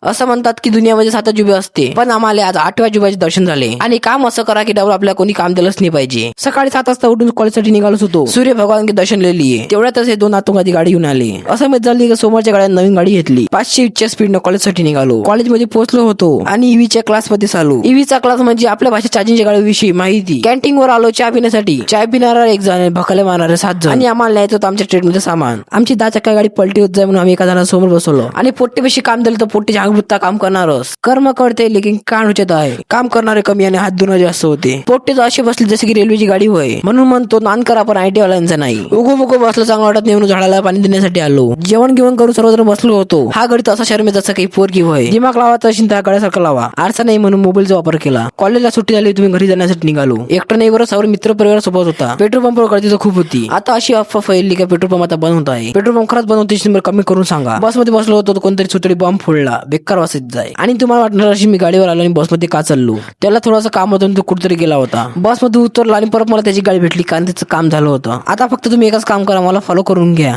असं म्हणतात की दुनियामध्ये 7 अजुबे असते, पण आम्हाला आज 8व्या अजुब्याचे दर्शन झाले. आणि काम असं करा की डबल आपल्याला कोणी काम दिलंच नाही पाहिजे. सकाळी 7 वाजता उठून कॉलेजसाठी निघालोच होतो. सूर्य भगवान के दर्शन ले लिए. तेवढ्यातच हे 2 आतंकवादी गाडी घेऊन आले. असं माहित झाली की समोरच्या गाड्या नवीन गाडी घेतली. 500 स्पीडनं कॉलेजसाठी निघालो. कॉलेजमध्ये पोहोचलो होतो आणि ईव्हीच्या क्लासमध्ये आलो. ईव्हीचा क्लास म्हणजे आपल्या भाषेत चार्जिंगच्या गाडीविषयी माहिती. कॅन्टीन वर आलो चहा पिण्यासाठी. चाय पिणारा 1 जण, भकाले मारणारे 7 जण आणि आम्हाला न्यायचं होतं आमच्या ट्रेनमध्ये सामान. आमची 10 चक्का गाडी पलटी होत जाय म्हणून आम्ही एका जणांसमोर बसवलो आणि पोट्टेपेशी काम दिलं तर पोट्टे जागृतता काम करणारच. कर्म करते लेकिन कान उचत आहे. काम करणारे कमी आणि हात धुणारे जास्त होते. पोट्टे तर असे बसले जसे की रेल्वेची गाडी होय. म्हणून म्हणतो नान करा पण आयटी वाल्यांचा नाही. उगो बसलं चांगलं वाटत नाही म्हणून झाडाला पाणी देण्यासाठी आलो. जेवण घेऊन करून सर्वजण बसलो होतो. हा गडी तसा शर्मे जसं काही पोरगी होय. दिमाग लावायचा असेल त्या गड्यासारखा लावा. आरसा नाही म्हणून मोबाईलचा वापर केला. कॉलेजला सुट्टी झाली तुम्ही घरी जाण्यासाठी निघालो. एकटा नाही बरं सर्व मित्र परिवार सोबत होता. पेट्रोल पंपवर गर्दी तर खूप होती. आता अशी अफवा फैलली की पेट्रोल पंप आता बंद होत आहे. पेट्रोल पंप खरंच बंद होते कमी करून सांगा. बसमध्ये बसलो होतो कोणतरी सुतळी बॉम्ब फोडला. बेकार वाजत जाय आणि तुम्हाला वाटणार अशी मी गाडीवर आलो आणि बसमध्ये का चाललो. त्याला थोडासा काम होतं तो कुठेतरी गेला होता. बसमध्ये उतरला आणि परत मला त्याची गाडी भेटली कारण त्याचं काम झालं होतं. आता फक्त तुम्ही एकच काम करा मला फॉलो करून घ्या.